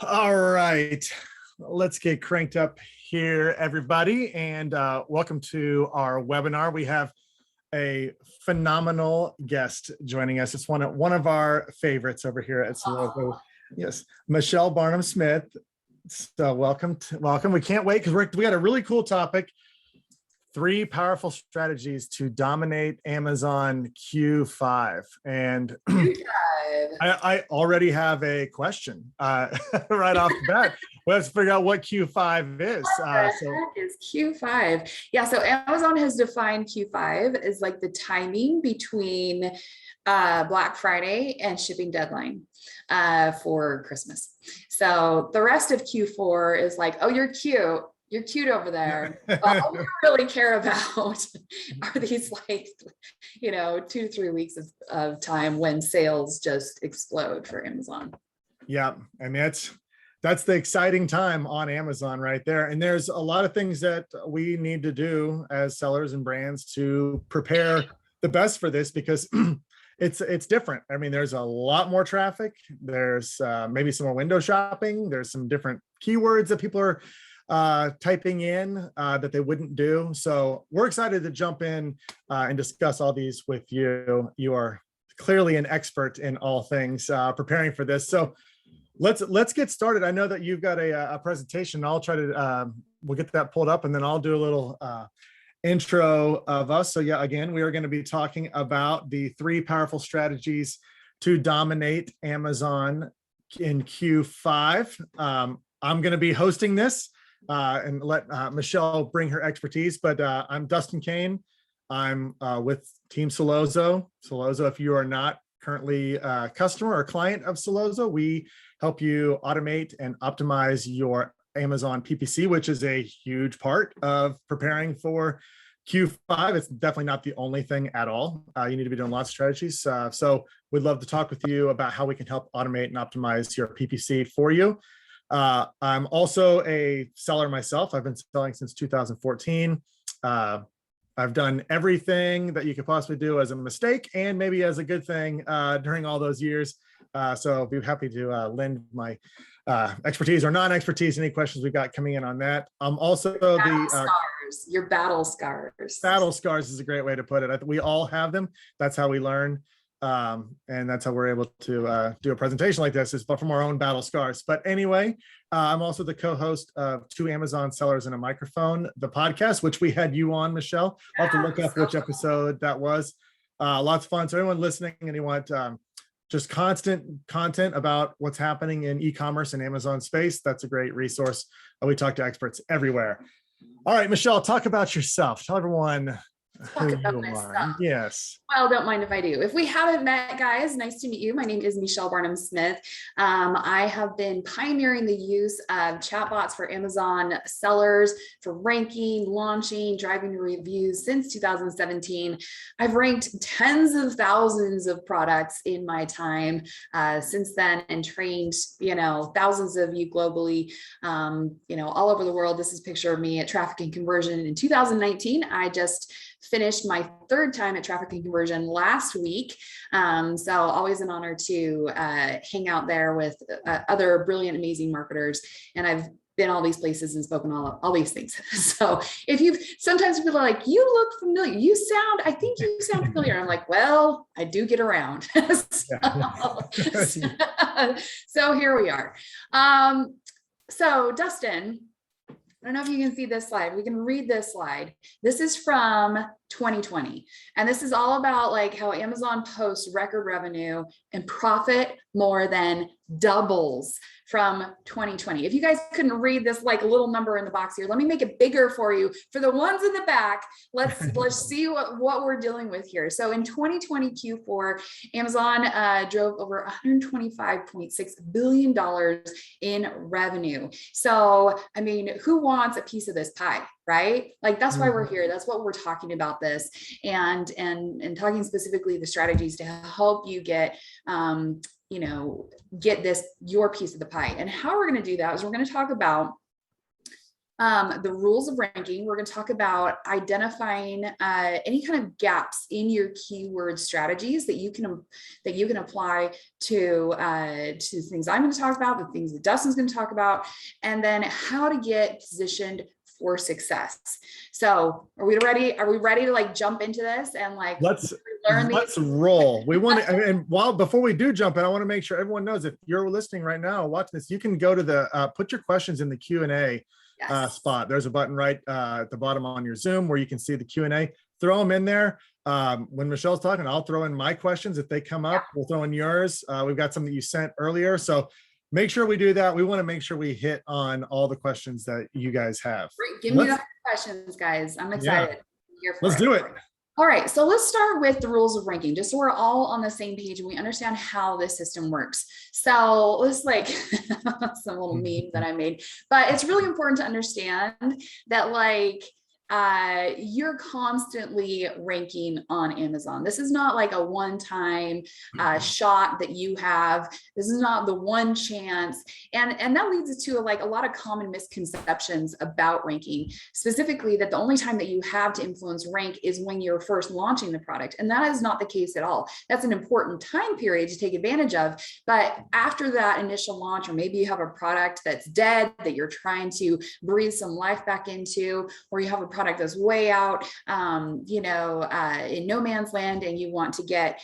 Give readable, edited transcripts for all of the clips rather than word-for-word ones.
All right, let's get cranked up here, everybody, and welcome to our webinar. We have a phenomenal guest joining us. It's one of our favorites over here at Solozo. Yes, Michelle Barnum Smith. So welcome. We can't wait because we got a really cool topic. 3 powerful strategies to dominate Amazon Q5. And I already have a question right off the bat. Let's figure out what Q5 is. What the heck is Q5? Yeah, so Amazon has defined Q5 as like the timing between Black Friday and shipping deadline for Christmas. So the rest of Q4 is like, oh, you're cute. You're cute over there. All we really care about are these 2 to 3 weeks of time when sales just explode for Amazon. Yeah, I mean, that's the exciting time on Amazon right there. And there's a lot of things that we need to do as sellers and brands to prepare the best for this because it's different. I mean, there's a lot more traffic. There's maybe some more window shopping. There's some different keywords that people are typing in that they wouldn't do. So we're excited to jump in and discuss all these with you. You are clearly an expert in all things preparing for this. So let's get started. I know that you've got a presentation. I'll try to we'll get that pulled up and then I'll do a little intro of us. So yeah, again, we are going to be talking about the 3 powerful strategies to dominate Amazon in Q5. I'm going to be hosting this and let Michelle bring her expertise, but I'm Dustin Kane. I'm with Team Solozo. Solozo, if you are not currently a customer or client of Solozo, we help you automate and optimize your Amazon PPC, which is a huge part of preparing for Q5. It's definitely not the only thing at all. You need to be doing lots of strategies. So we'd love to talk with you about how we can help automate and optimize your PPC for you. I'm also a seller myself. I've been selling since 2014. I've done everything that you could possibly do as a mistake and maybe as a good thing during all those years. So I'll be happy to lend my expertise or non-expertise, any questions we've got coming in on that. I'm also your battle scars. Battle scars is a great way to put it. We all have them. That's how we learn. And that's how we're able to do a presentation like this, is from our own battle scars. But anyway, I'm also the co-host of 2 Amazon Sellers and a Microphone, the podcast, which we had you on, Michelle. I'll have to look up which episode that was. Lots of fun. So anyone listening and you want just constant content about what's happening in e-commerce and Amazon space, that's a great resource. We talk to experts everywhere. All right, Michelle, talk about yourself. Tell everyone who you are. Yes. Well, don't mind if I do. If we haven't met, guys, nice to meet you. My name is Michelle Barnum Smith. I have been pioneering the use of chatbots for Amazon sellers for ranking, launching, driving reviews since 2017. I've ranked tens of thousands of products in my time since then and trained, thousands of you globally, all over the world. This is a picture of me at Traffic and Conversion in 2019. I just finished my 3rd time at Traffic and Conversion last week. So always an honor to hang out there with other brilliant, amazing marketers. And I've been all these places and spoken all these things. So sometimes people are like, you look familiar. I think you sound familiar. I'm like, well, I do get around. So here we are. So Dustin, I don't know if you can see this slide. We can read this slide. This is from 2020. And this is all about how Amazon posts record revenue and profit more than doubles from 2020. If you guys couldn't read this little number in the box here, let me make it bigger for you. For the ones in the back, let's see what we're dealing with here. So in 2020 Q4, Amazon drove over $125.6 billion in revenue. So, I mean, who wants a piece of this pie, right? That's why we're here. That's what we're talking about this and talking specifically the strategies to help you get get your piece of the pie. And how we're going to do that is we're going to talk about The rules of ranking. We're going to talk about identifying any kind of gaps in your keyword strategies that you can apply to things I'm going to talk about, the things that Dustin's going to talk about, and then how to get positioned for success. So are we ready? Are we ready to like jump into this and like let's roll. We want to, and before we do jump in, I want to make sure everyone knows, if you're listening right now, watching this, you can go to the put your questions in the Q&A spot. There's a button right at the bottom on your Zoom where you can see the Q&A. Throw them in there. When Michelle's talking, I'll throw in my questions. If they come up, we'll throw in yours. We've got some that you sent earlier, so make sure we do that. We want to make sure we hit on all the questions that you guys have. Great. Give me the questions, guys. I'm excited. Let's do it. All right, so let's start with the rules of ranking, just so we're all on the same page and we understand how this system works. So let's like some little meme that I made, but it's really important to understand that like you're constantly ranking on Amazon. This is not like a one-time shot that you have. This is not the one chance. And that leads to like a lot of common misconceptions about ranking, specifically that the only time that you have to influence rank is when you're first launching the product. And that is not the case at all. That's an important time period to take advantage of. But after that initial launch, or maybe you have a product that's dead that you're trying to breathe some life back into, or you have a product that's way out, in no man's land, and you want to get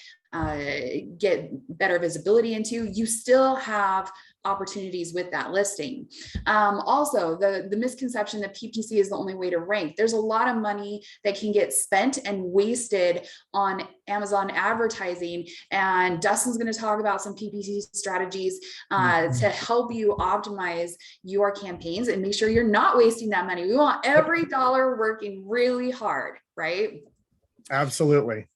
better visibility into, you still have opportunities with that listing. Also, the misconception that PPC is the only way to rank. There's a lot of money that can get spent and wasted on Amazon advertising, and Dustin's going to talk about some PPC strategies to help you optimize your campaigns and make sure you're not wasting that money. We want every dollar working really hard, right? Absolutely.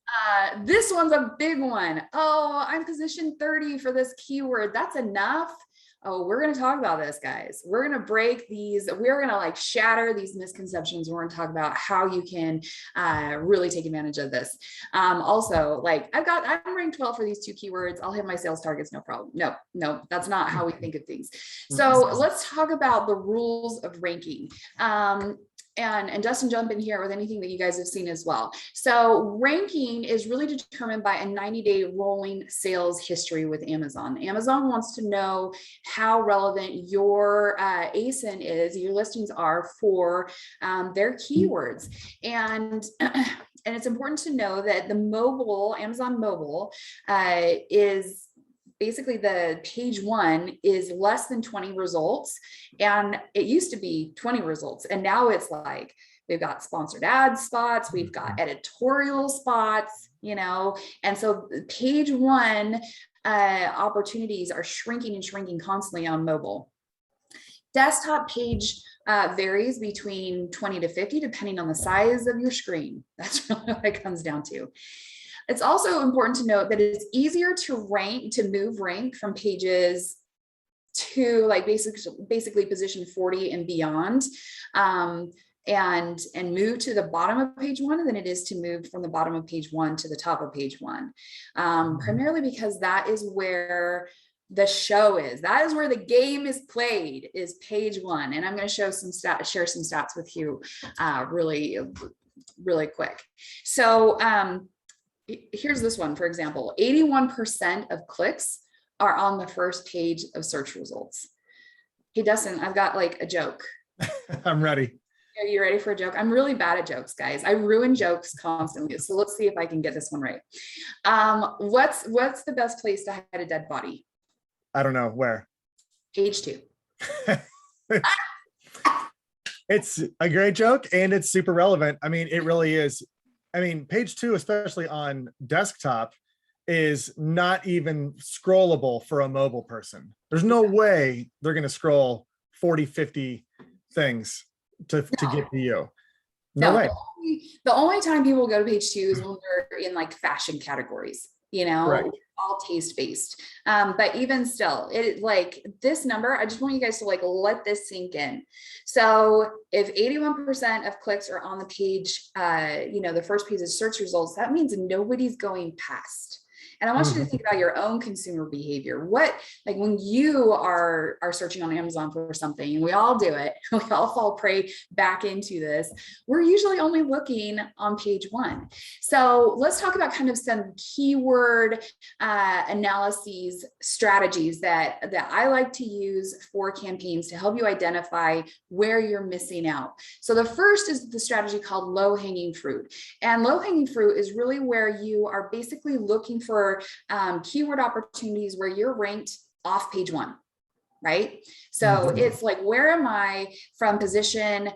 This one's a big one. Oh, I'm position 30 for this keyword. That's enough. Oh, we're going to talk about this, guys. We're going to break these. We're going to like shatter these misconceptions. We're going to talk about how you can really take advantage of this. Also, like I'm ranked 12 for these two keywords. I'll hit my sales targets, no problem. No, that's not how we think of things. So let's talk about the rules of ranking. And Dustin, jump in here with anything that you guys have seen as well. So ranking is really determined by a 90-day rolling sales history with Amazon. Amazon wants to know how relevant your ASIN is, your listings are for their keywords. And it's important to know that the Amazon mobile is basically the page one is less than 20 results. And it used to be 20 results. And now it's like, we've got sponsored ad spots, we've got editorial spots, and so page one opportunities are shrinking and shrinking constantly on mobile. Desktop page varies between 20 to 50, depending on the size of your screen. That's really what it comes down to. It's also important to note that it's easier to move rank from pages to like basically position 40 and beyond, and move to the bottom of page one than it is to move from the bottom of page one to the top of page one, primarily because that is where the show is. That is where the game is played, is page one. And I'm going to share some stats with you really, really quick. So here's this one, for example, 81% of clicks are on the first page of search results. Hey, Dustin, I've got like a joke. I'm ready. Are you ready for a joke? I'm really bad at jokes, guys. I ruin jokes constantly. So let's see if I can get this one right. What's the best place to hide a dead body? I don't know. Where? Page 2. It's a great joke and it's super relevant. I mean, it really is. I mean, page 2, especially on desktop, is not even scrollable for a mobile person. There's no way they're going to scroll 40, 50 things to get to you. No way. The only time people go to page 2 is when they're in like fashion categories, right. All taste based. But even still, it like this number, I just want you guys to like let this sink in. So if 81% of clicks are on the page, the first page of search results, that means nobody's going past. And I want you to Mhm. think about your own consumer behavior. What, like when you are searching on Amazon for something, and we all do it, we all fall prey back into this, we're usually only looking on page one. So let's talk about kind of some keyword analyses strategies that I like to use for campaigns to help you identify where you're missing out. So the first is the strategy called low-hanging fruit. And low-hanging fruit is really where you are basically looking for keyword opportunities where you're ranked off page one. Right? So it's like, where am I from position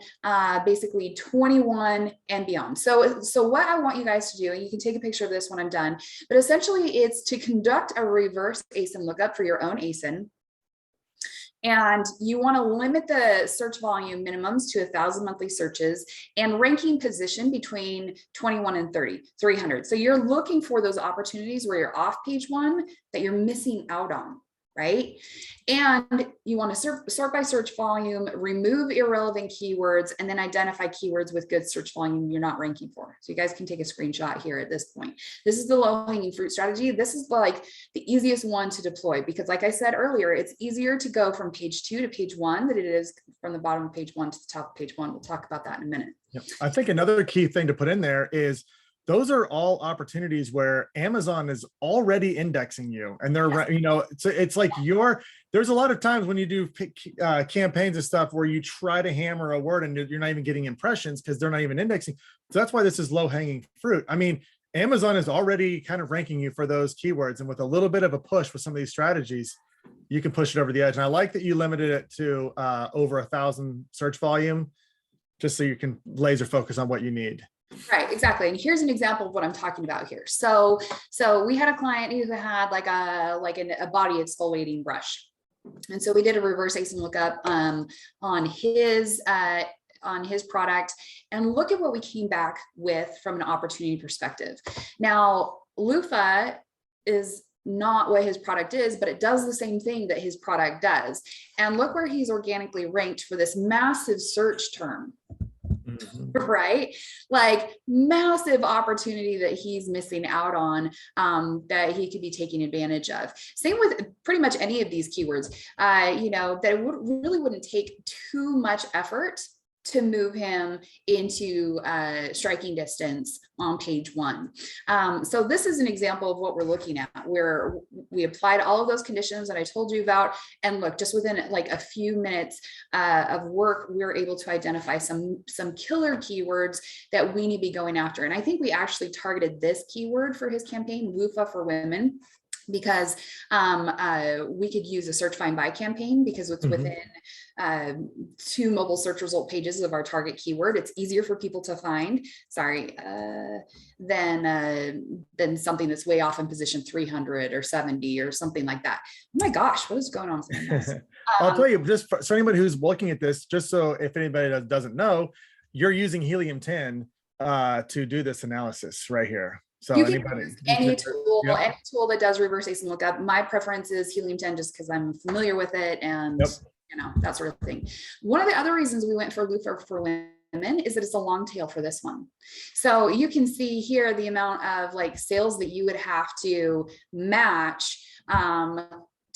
basically 21 and beyond? So what I want you guys to do, and you can take a picture of this when I'm done, but essentially it's to conduct a reverse ASIN lookup for your own ASIN. And you want to limit the search volume minimums to 1,000 monthly searches and ranking position between 21 and 300. So you're looking for those opportunities where you're off page one that you're missing out on. Right? And you want to sort by search volume, remove irrelevant keywords, and then identify keywords with good search volume you're not ranking for. So you guys can take a screenshot here at this point. This is the low-hanging fruit strategy. This is like the easiest one to deploy because, like I said earlier, it's easier to go from page 2 to page 1 than it is from the bottom of page 1 to the top of page 1. We'll talk about that in a minute. Yep. I think another key thing to put in there is those are all opportunities where Amazon is already indexing you, and they're, you know, it's like there's a lot of times when you do campaigns and stuff where you try to hammer a word and you're not even getting impressions because they're not even indexing. So that's why this is low hanging fruit. I mean, Amazon is already kind of ranking you for those keywords, and with a little bit of a push with some of these strategies, you can push it over the edge. And I like that you limited it to over 1,000 search volume, just so you can laser focus on what you need. Right, exactly. And here's an example of what I'm talking about here. So we had a client who had like a body exfoliating brush. And so we did a reverse ASIN lookup on his product, and look at what we came back with from an opportunity perspective. Now, loofah is not what his product is, but it does the same thing that his product does. And look where he's organically ranked for this massive search term. Right? Like massive opportunity that he's missing out on that he could be taking advantage of. Same with pretty much any of these keywords, you know, that it really wouldn't take too much effort to move him into striking distance on page one. So this is an example of what we're looking at, where we applied all of those conditions that I told you about, and look, just within like a few minutes of work, we were able to identify some killer keywords that we need to be going after. And I think we actually targeted this keyword for his campaign, loofah for women, because we could use a search find by campaign because it's within 2 mobile search result pages of our target keyword. It's easier for people to find, than something that's way off in position 300 or 70 or something like that. Oh my gosh, what is going on with this? I'll tell you, just so anybody who's looking at this, just so if anybody doesn't know, you're using helium-10 to do this analysis right here. So you can use any tool that does reverse ASIN lookup. My preference is helium-10 just because I'm familiar with it and you know, that sort of thing. One of the other reasons we went for loofah for women is that it's a long tail for this one. So you can see here the amount of like sales that you would have to match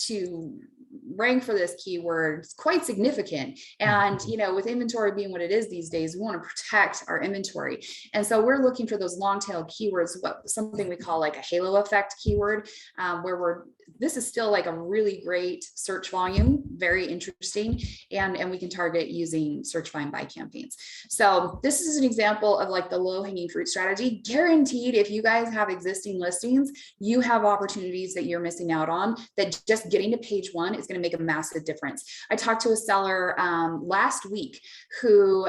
to rank for this keyword. It's quite significant. And, you know, with inventory being what it is these days, we want to protect our inventory. And so we're looking for those long tail keywords, something we call like a halo effect keyword, where this is still like a really great search volume, very interesting. And we can target using search find by campaigns. So this is an example of like the low hanging fruit strategy. Guaranteed, if you guys have existing listings, you have opportunities that you're missing out on that just getting to page one is going to make a massive difference. I talked to a seller last week who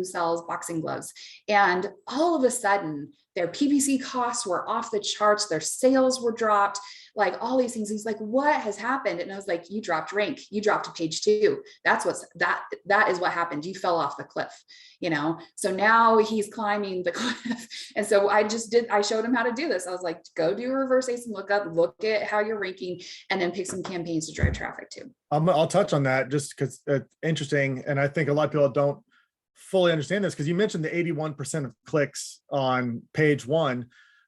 sells boxing gloves, and all of a sudden their PPC costs were off the charts, their sales were dropped, like all these things. He's like, what has happened? And I was like, you dropped rank, you dropped to page 2. That is what happened. You fell off the cliff, you know? So now he's climbing the cliff. And so I showed him how to do this. I was like, go do a reverse ASIN lookup, look at how you're ranking, and then pick some campaigns to drive traffic to. I'll touch on that just because it's interesting. And I think a lot of people don't fully understand this, because you mentioned the 81% of clicks on page 1,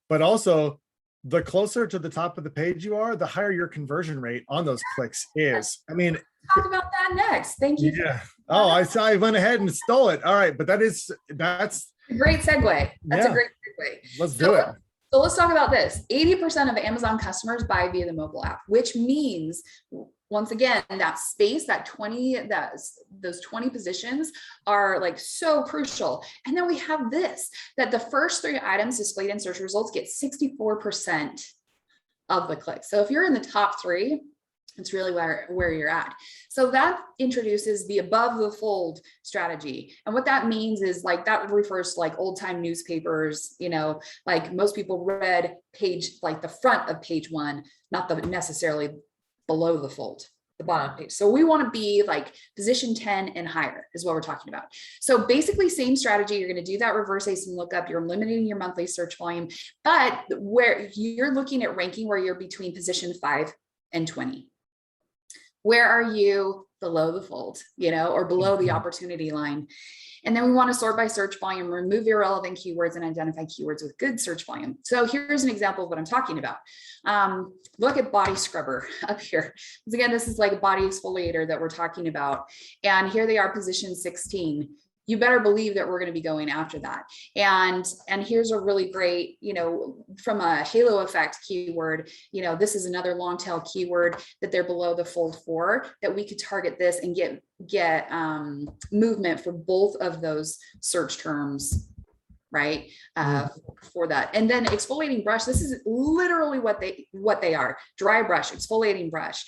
but also the closer to the top of the page you are, the higher your conversion rate on those clicks is. I mean, Talk about that next. Thank you. yeah. Oh, I saw I went ahead and stole it. All right, but that's A great segue. That's a yeah. great segue. Let's do it. So let's talk about this. 80% of Amazon customers buy via the mobile app, which means, once again, that space, those 20 positions are like so crucial. And then we have this, that the first 3 items displayed in search results get 64% of the clicks. So if you're in the top 3, it's really where you're at. So that introduces the above the fold strategy. And what that means is, like, that refers to like old time newspapers, you know, like most people read page, like the front of page 1, not the necessarily below the fold, the bottom page. So we want to be like position 10 and higher is what we're talking about. So basically same strategy. You're going to do that reverse ASIN lookup. You're limiting your monthly search volume, but where you're looking at ranking where you're between position 5 and 20. Where are you below the fold, you know, or below the opportunity line? And then we want to sort by search volume, remove irrelevant keywords, and identify keywords with good search volume. So here's an example of what I'm talking about. Look at body scrubber up here. Once again, this is like a body exfoliator that we're talking about. And here they are, position 16. You better believe that we're going to be going after that. And here's a really great, you know, from a halo effect keyword, you know, this is another long tail keyword that they're below the fold for, that we could target this and get movement for both of those search terms, right? For that. And then exfoliating brush, this is literally what they are. Dry brush, exfoliating brush.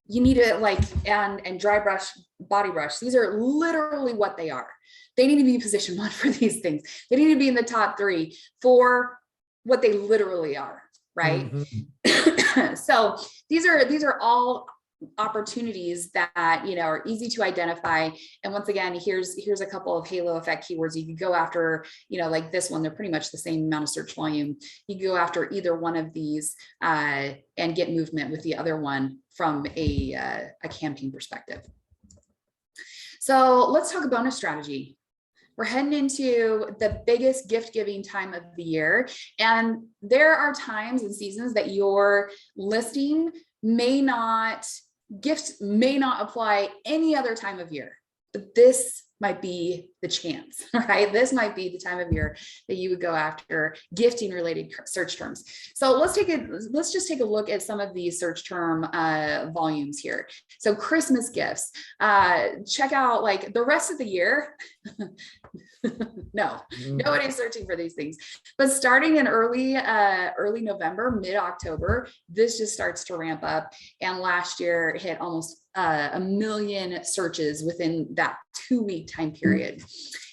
You need to like, and dry brush, body brush. These are literally what they are. They need to be position 1 for these things. They need to be in the top 3 for what they literally are, right? Mm-hmm. So these are all opportunities that, you know, are easy to identify. And once again, here's a couple of halo effect keywords you could go after, you know, like this one, they're pretty much the same amount of search volume. You go after either one of these and get movement with the other one from a campaign perspective. So let's talk a bonus strategy. We're heading into the biggest gift giving time of the year. And there are times and seasons that your listing gifts may not apply any other time of year, but this might be the chance, right? This might be the time of year that you would go after gifting related search terms. So let's just take a look at some of these search term volumes here. So Christmas gifts, check out like the rest of the year. Nobody's searching for these things, but starting in early November, mid-October, this just starts to ramp up. And last year hit almost 1 million searches within that 2-week time period.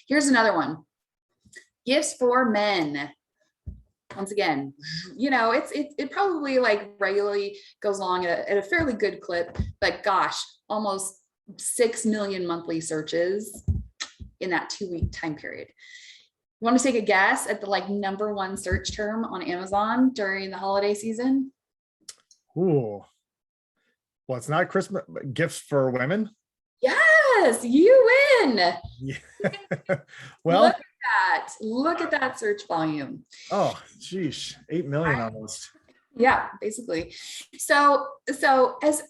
Here's another one. Gifts for men. Once again, you know, it probably like regularly goes along at a fairly good clip, but gosh, almost 6 million monthly searches in that 2-week time period. You want to take a guess at the like #1 search term on Amazon during the holiday season? Ooh. Well, it's not Christmas gifts for women. Yes, you win. Yeah. Well, look at that search volume. Oh, geez, 8 million almost. Yeah, basically. So as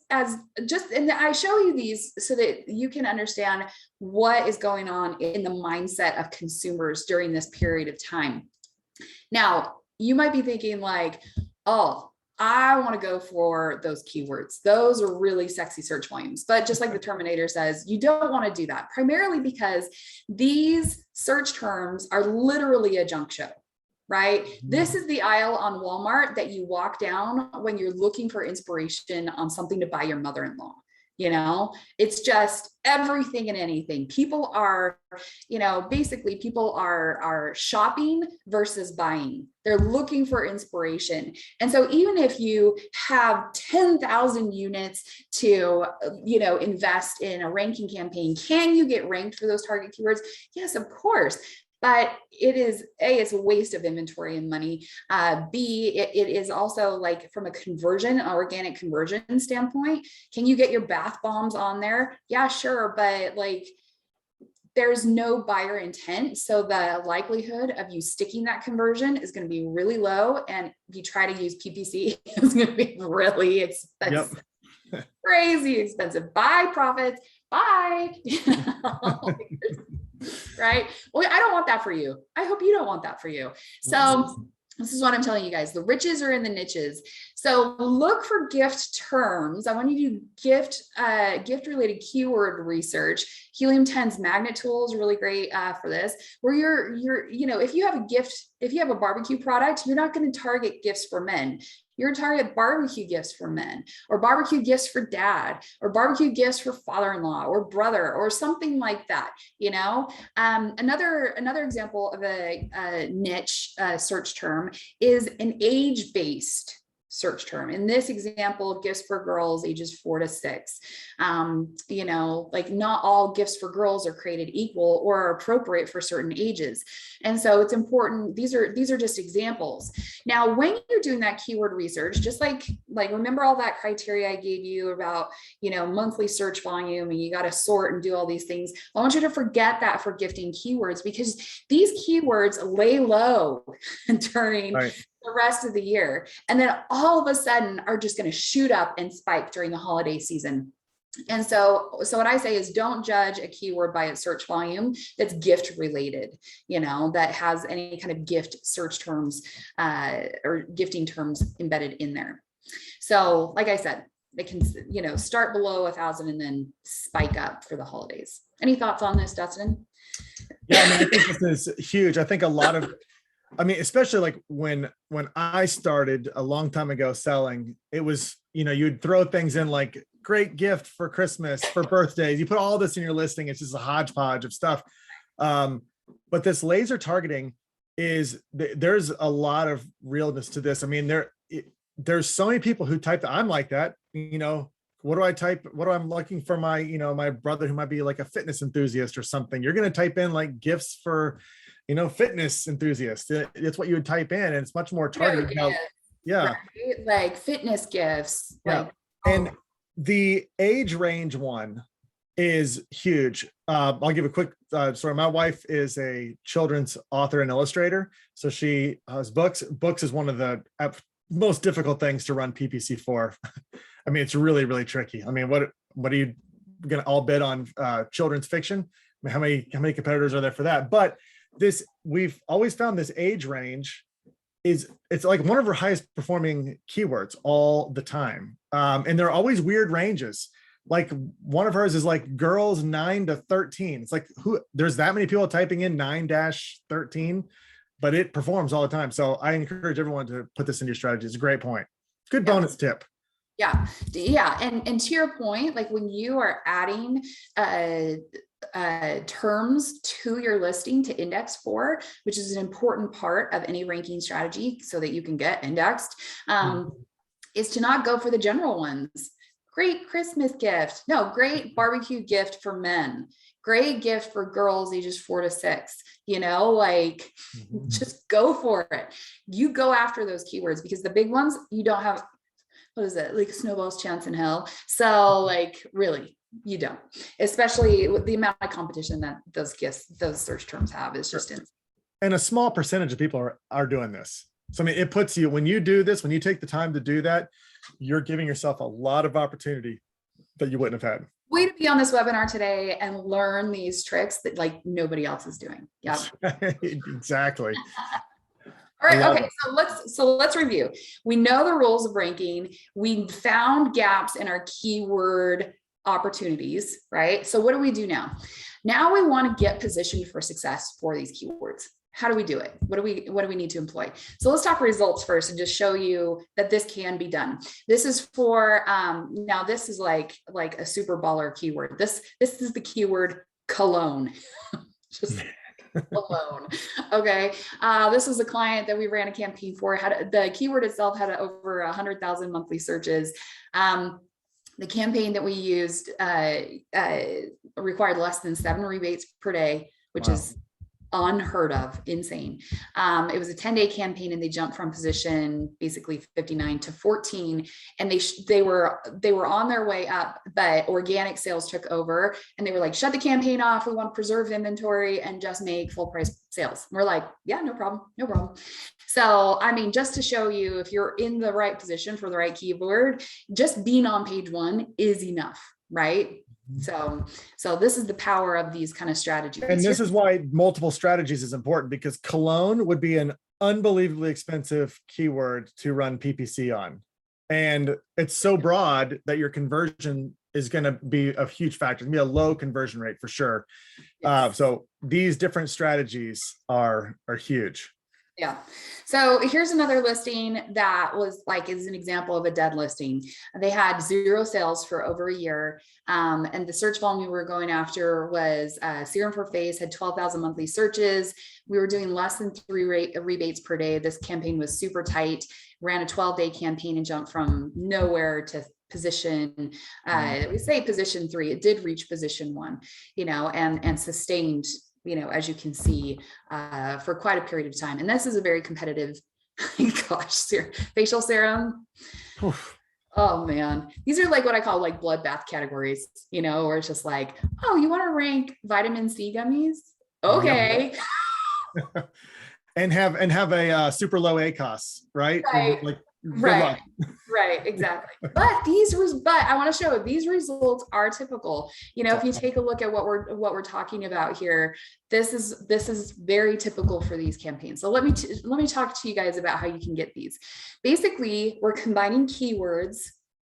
just, and I show you these so that you can understand what is going on in the mindset of consumers during this period of time. Now, you might be thinking like, oh, I want to go for those keywords. Those are really sexy search volumes. But just like the Terminator says, you don't want to do that, primarily because these search terms are literally a junk show, right? This is the aisle on Walmart that you walk down when you're looking for inspiration on something to buy your mother-in-law. You know, it's just everything and anything. People are, you know, basically people are shopping versus buying. They're looking for inspiration. And so even if you have 10,000 units to, you know, invest in a ranking campaign, can you get ranked for those target keywords? Yes, of course. But it is it's a waste of inventory and money. B, it is also like from a conversion, organic conversion standpoint, can you get your bath bombs on there? Yeah, sure. But like there's no buyer intent. So the likelihood of you sticking that conversion is going to be really low. And if you try to use PPC, it's going to be really expensive. Yep. Crazy expensive. Bye, profits. Bye. Right? Well, I don't want that for you. I hope you don't want that for you. So this is what I'm telling you guys. The riches are in the niches. So look for gift terms. I want you to do gift related keyword research. Helium 10's magnet tool is really great for this, where if you have a gift, if you have a barbecue product, you're not going to target gifts for men. You're target barbecue gifts for men, or barbecue gifts for dad, or barbecue gifts for father-in-law or brother, or something like that. Another example of a niche search term is an age-based search term. In this example, gifts for girls ages 4 to 6. Like not all gifts for girls are created equal or are appropriate for certain ages. And so it's important. These are just examples. Now, when you're doing that keyword research, just like remember all that criteria I gave you about, monthly search volume, and you got to sort and do all these things. I want you to forget that for gifting keywords, because these keywords lay low during the rest of the year, and then all of a sudden are just going to shoot up and spike during the holiday season. And so what I say is, don't judge a keyword by its search volume that's gift related, that has any kind of gift search terms or gifting terms embedded in there. So like I said, they can, start below 1,000 and then spike up for the holidays. Any thoughts on this, Dustin? Yeah, I think this is huge. I think especially like when I started a long time ago selling, it was, you'd throw things in like great gift for Christmas, for birthdays. You put all this in your listing. It's just a hodgepodge of stuff. But this laser targeting there's a lot of realness to this. I mean, there's so many people who type that. I'm like that, what do I type? What I'm looking for my, my brother who might be like a fitness enthusiast or something. You're going to type in like gifts for, fitness enthusiasts. It's what you would type in, and it's much more targeted. Yeah. Right? Like fitness gifts. Yeah. And the age range one is huge. I'll give a quick story. My wife is a children's author and illustrator. So she has books. Books is one of the most difficult things to run PPC for. I mean, it's really, really tricky. I mean, what are you going to all bid on children's fiction? I mean, how many competitors are there for that? But we've always found this age range it's like one of our highest performing keywords all the time. And there are always weird ranges. Like one of hers is like girls 9 to 13. It's like, there's that many people typing in 9-13, but it performs all the time. So I encourage everyone to put this into your strategy. It's a great point. Good bonus tip. Yeah. And to your point, like when you are adding terms to your listing to index for, which is an important part of any ranking strategy so that you can get indexed, is to not go for the general ones. Great Christmas gift. No, great barbecue gift for men. Great gift for girls ages 4 to 6. Just go for it. You go after those keywords, because the big ones, you don't have, what is it? Like a snowball's chance in hell. So like really, you don't, especially with the amount of competition that those search terms have is just insane. And a small percentage of people are doing this. So I mean, it puts you, when you do this, when you take the time to do that, you're giving yourself a lot of opportunity that you wouldn't have had. Way to be on this webinar today and learn these tricks that like nobody else is doing. Yeah. Exactly. All right. Okay. So let's review. We know the rules of ranking. We found gaps in our keyword opportunities, right? So what do we do now? Now we want to get positioned for success for these keywords. How do we do it? What do we need to employ? So let's talk results first and just show you that this can be done. This is for, now this is like a super baller keyword. This is the keyword cologne. Just alone. Okay. This was a client that we ran a campaign for. The keyword itself had over 100,000 monthly searches. The campaign that we used required less than 7 rebates per day, which is unheard of, insane. It was a 10-day campaign, and they jumped from position basically 59 to 14, and they were on their way up, but organic sales took over, and they were like, shut the campaign off. We want to preserve inventory and just make full price sales. We're like, yeah, no problem, no problem. So, I mean, just to show you, if you're in the right position for the right keyword, just being on page one is enough, right? So this is the power of these kind of strategies. And this is why multiple strategies is important, because cologne would be an unbelievably expensive keyword to run PPC on. And it's so broad that your conversion is going to be a huge factor. It's going to be a low conversion rate for sure. Yes. So these different strategies are huge. Yeah. So here's another listing that was like, is an example of a dead listing. They had 0 sales for over a year. And the search volume we were going after was Serum for Face, had 12,000 monthly searches. We were doing less than 3 rebates per day. This campaign was super tight, ran a 12-day campaign and jumped from nowhere to position, we say position 3. It did reach position 1, and sustained, as you can see, for quite a period of time. And this is a very competitive, facial serum. Oof. Oh man, these are like what I call like bloodbath categories, where it's just like, oh, you want to rank vitamin C gummies? Okay. Yep. and have a super low ACOS, right? Right. Like, right. Right, exactly. But I want to show these results are typical. If you take a look at what we're talking about here, this is very typical for these campaigns. So let me talk to you guys about how you can get these. Basically, we're combining keywords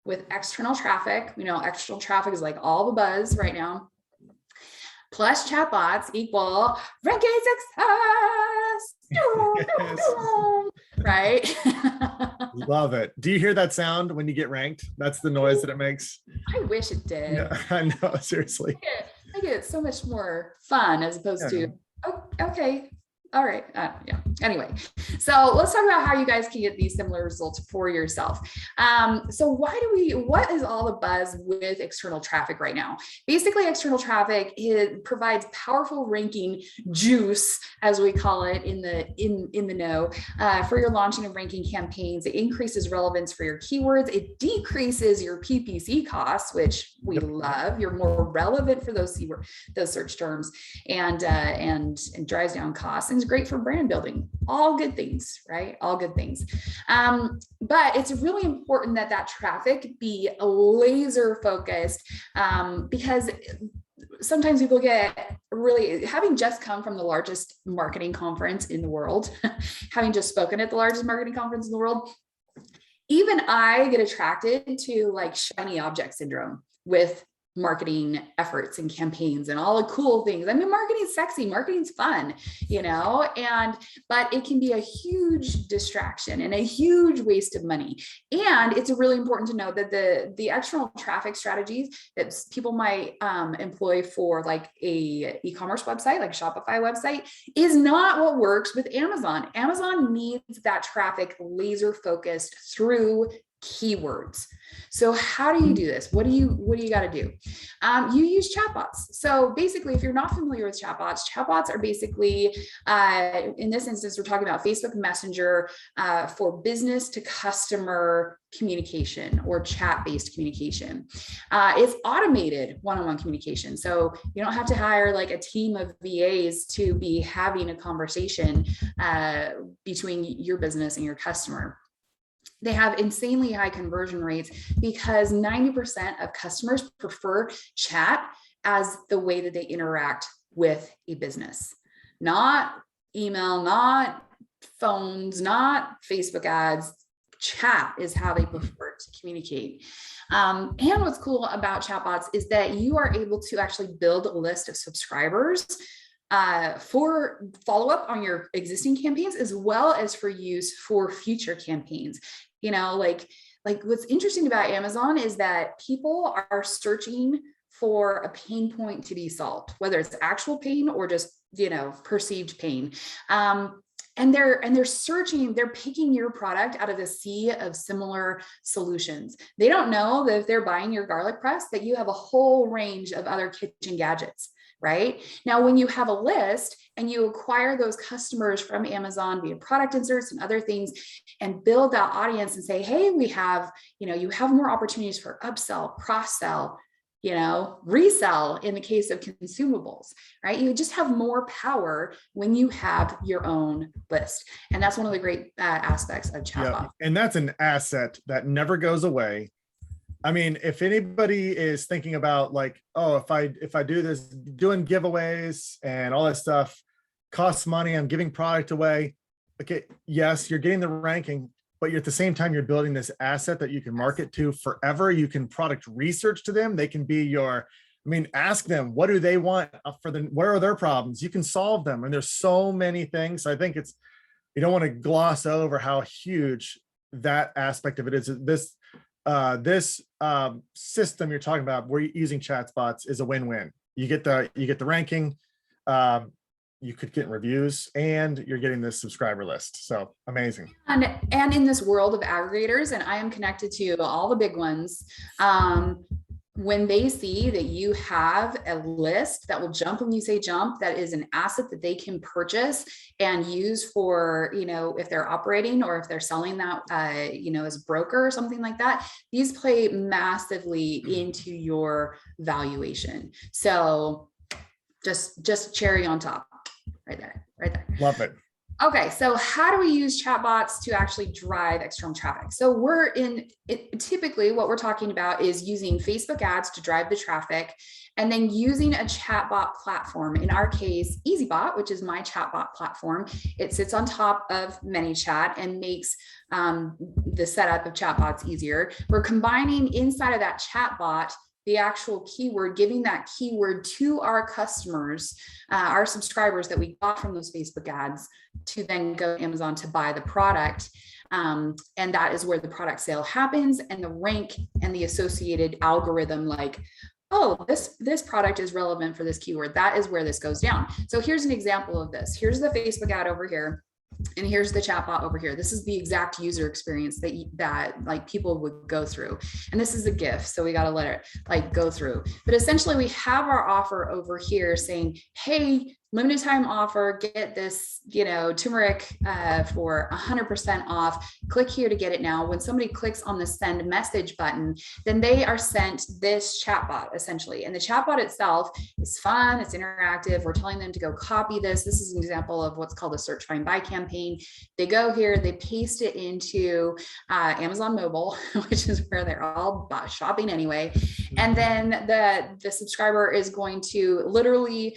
with external traffic. External traffic is like all the buzz right now. Plus chatbots equal ranking success. Right? Love it. Do you hear that sound when you get ranked? That's the noise that it makes. I wish it did. Yeah, I know, seriously. I get it so much more fun as opposed to, oh, okay. All right. Yeah. Anyway, so let's talk about how you guys can get these similar results for yourself. So what is all the buzz with external traffic right now? Basically, external traffic, it provides powerful ranking juice, as we call it in the know, for your launching and ranking campaigns. It increases relevance for your keywords. It decreases your PPC costs, which we love. You're more relevant for those search terms, and drives down costs. And it's great for brand building. All good things, right? All good things. But it's really important that traffic be laser focused, because sometimes people get really, having just come from the largest marketing conference in the world, having just spoken at the largest marketing conference in the world, even I get attracted to like shiny object syndrome with marketing efforts and campaigns and all the cool things. I mean, marketing's sexy, marketing's fun, but it can be a huge distraction and a huge waste of money. And it's really important to know that the external traffic strategies that people might employ for like a e-commerce website, like a Shopify website, is not what works with Amazon. Amazon needs that traffic laser focused through keywords. So how do you do this? What do you got to do? You use chatbots. So basically, if you're not familiar with chatbots are basically, in this instance, we're talking about Facebook Messenger for business to customer communication or chat-based communication. It's automated one-on-one communication. So you don't have to hire like a team of VAs to be having a conversation between your business and your customer. They have insanely high conversion rates because 90% of customers prefer chat as the way that they interact with a business. Not email, not phones, not Facebook ads. Chat is how they prefer to communicate. And what's cool about chatbots is that you are able to actually build a list of subscribers for follow-up on your existing campaigns, as well as for use for future campaigns. Like what's interesting about Amazon is that people are searching for a pain point to be solved, whether it's actual pain or just, perceived pain. And they're searching, they're picking your product out of a sea of similar solutions. They don't know that if they're buying your garlic press, that you have a whole range of other kitchen gadgets right? Now, when you have a list and you acquire those customers from Amazon via product inserts and other things, and build that audience and say, hey, we have, you have more opportunities for upsell, cross-sell, resell in the case of consumables, right? You just have more power when you have your own list. And that's one of the great aspects of Chatbot. Yeah, and that's an asset that never goes away. I mean, if anybody is thinking about like, oh, if I do this, doing giveaways and all that stuff costs money, I'm giving product away. Okay, yes, you're getting the ranking, but you're at the same time, you're building this asset that you can market to forever. You can product research to them. They can be ask them, what do they want where are their problems? You can solve them. And there's so many things. I think you don't want to gloss over how huge that aspect of it is. This system you're talking about, where you're using Chatbots, is a win-win. You get the ranking, you could get reviews, and you're getting this subscriber list. So amazing. And in this world of aggregators, and I am connected to all the big ones, when they see that you have a list that will jump when you say jump, that is an asset that they can purchase and use for, if they're operating or if they're selling that, as a broker or something like that, these play massively into your valuation. So just cherry on top, right there. Love it. Okay, so how do we use chatbots to actually drive external traffic? So typically what we're talking about is using Facebook ads to drive the traffic, and then using a chatbot platform. In our case, EasyBot, which is my chatbot platform. It sits on top of ManyChat and makes the setup of chatbots easier. We're combining inside of that chatbot the actual keyword, giving that keyword to our customers, our subscribers that we got from those Facebook ads, to then go to Amazon to buy the product. And that is where the product sale happens, and the rank and the associated algorithm, like, oh, this product is relevant for this keyword. That is where this goes down. So here's an example of this. Here's the Facebook ad over here, and here's the chatbot over here. This is the exact user experience that like people would go through. And this is a GIF, so we got to let it go through. But essentially we have our offer over here saying, hey, limited time offer, get this, turmeric for 100% off. Click here to get it now. When somebody clicks on the send message button, then they are sent this chatbot essentially. And the chatbot itself is fun. It's interactive. We're telling them to go copy this. This is an example of what's called a search, find, buy campaign. They go here, they paste it into Amazon mobile, which is where they're all shopping anyway. And then the subscriber is going to literally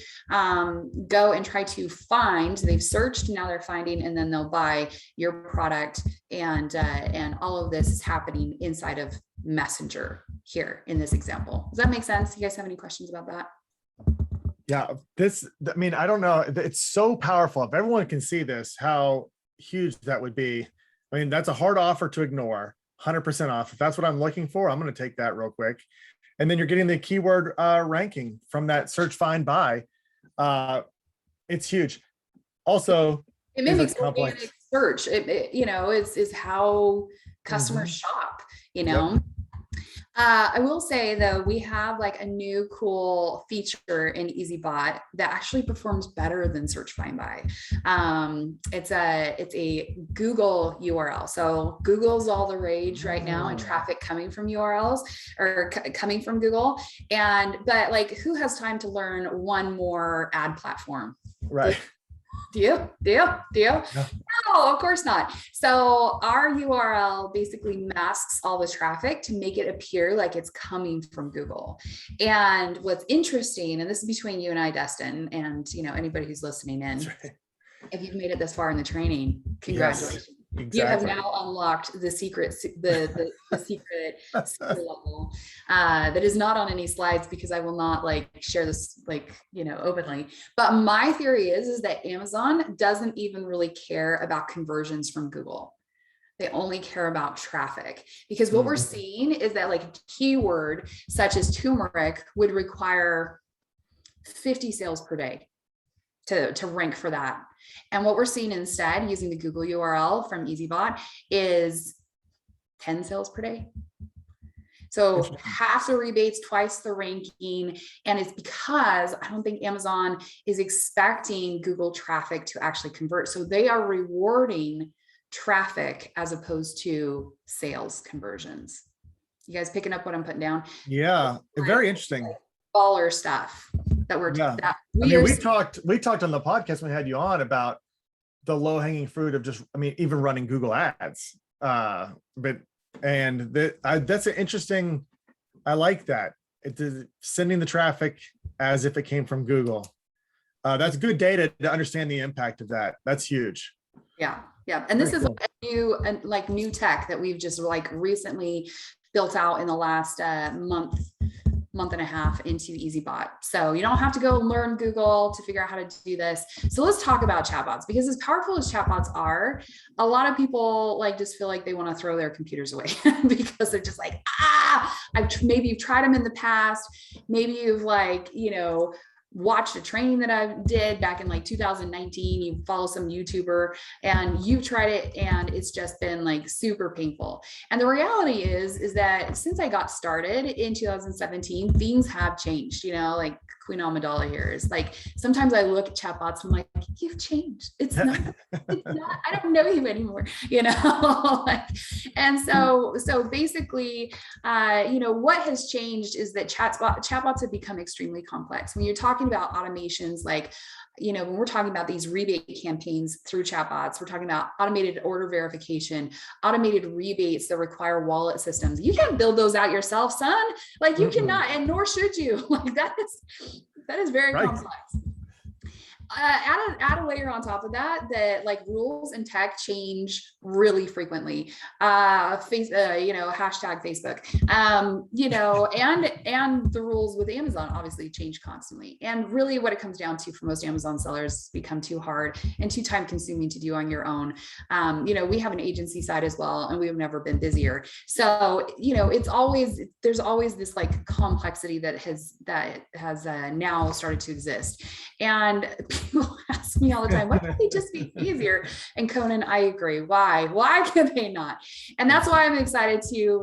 go and try to find, they've searched, now they're finding, and then they'll buy your product. And all of this is happening inside of Messenger here in this example. Does that make sense? You guys have any questions about that? Yeah, I don't know. It's so powerful. If everyone can see this, how huge that would be. I mean, that's a hard offer to ignore. 100% off. If that's what I'm looking for, I'm going to take that real quick. And then you're getting the keyword ranking from that search, find, buy. It's huge. Also, it mimics organic search. Is how customers shop. Yep. I will say though, we have like a new cool feature in EasyBot that actually performs better than search, find, buy. It's a Google URL. So Google's all the rage right now, and traffic coming from URLs or coming from Google. But like, who has time to learn one more ad platform? Right. Do you? No, of course not. So our URL basically masks all the traffic to make it appear like it's coming from Google. And what's interesting, and this is between you and I, Dustin, and anybody who's listening in, right, if you've made it this far in the training, congratulations. Yes. Exactly. You have now unlocked the secret, the secret level that is not on any slides, because I will not share this openly. But my theory is that Amazon doesn't even really care about conversions from Google. They only care about traffic, because what we're seeing is that a keyword such as turmeric would require 50 sales per day to rank for that. And what we're seeing instead, using the Google URL from EasyBot, is 10 sales per day. So half the rebates, twice the ranking. And it's because I don't think Amazon is expecting Google traffic to actually convert. So they are rewarding traffic as opposed to sales conversions. You guys picking up what I'm putting down? Yeah, very interesting. Baller stuff that we're Yeah. that I mean, we talked on the podcast when we had you on about the low hanging fruit of just, I mean, even running Google ads. That's an interesting, I like that. It is sending the traffic as if it came from Google. That's good data to understand the impact of that. That's huge. Yeah. Yeah. And this Very is cool. new tech that we've just like recently built out in the last month and a half into EasyBot. So you don't have to go learn Google to figure out how to do this. So let's talk about chatbots, because as powerful as chatbots are, a lot of people like just feel like they want to throw their computers away because they're just like, maybe you've tried them in the past. Maybe you've watched a training that I did back in like 2019. You follow some YouTuber and you've tried it and it's just been like super painful. And the reality is that since I got started in 2017, things have changed, like Queen Amidala here is like, sometimes I look at chatbots and I'm like, you've changed. It's not, I don't know you anymore, and so basically, what has changed is that chatbots have become extremely complex. When you're talking about automations, like, when we're talking about these rebate campaigns through chatbots, we're talking about automated order verification, automated rebates that require wallet systems. You can't build those out yourself, son. Like you cannot, and nor should you. Like that is very complex. Add a layer on top of that like rules and tech change really frequently. Hashtag Facebook, and the rules with Amazon obviously change constantly. And really what it comes down to for most Amazon sellers, become too hard and too time consuming to do on your own. We have an agency side as well, and we've never been busier. So, there's always this like complexity that has now started to exist. And people ask me all the time, why can't they just be easier? And Conan, I agree. Why can they not? And that's why I'm excited to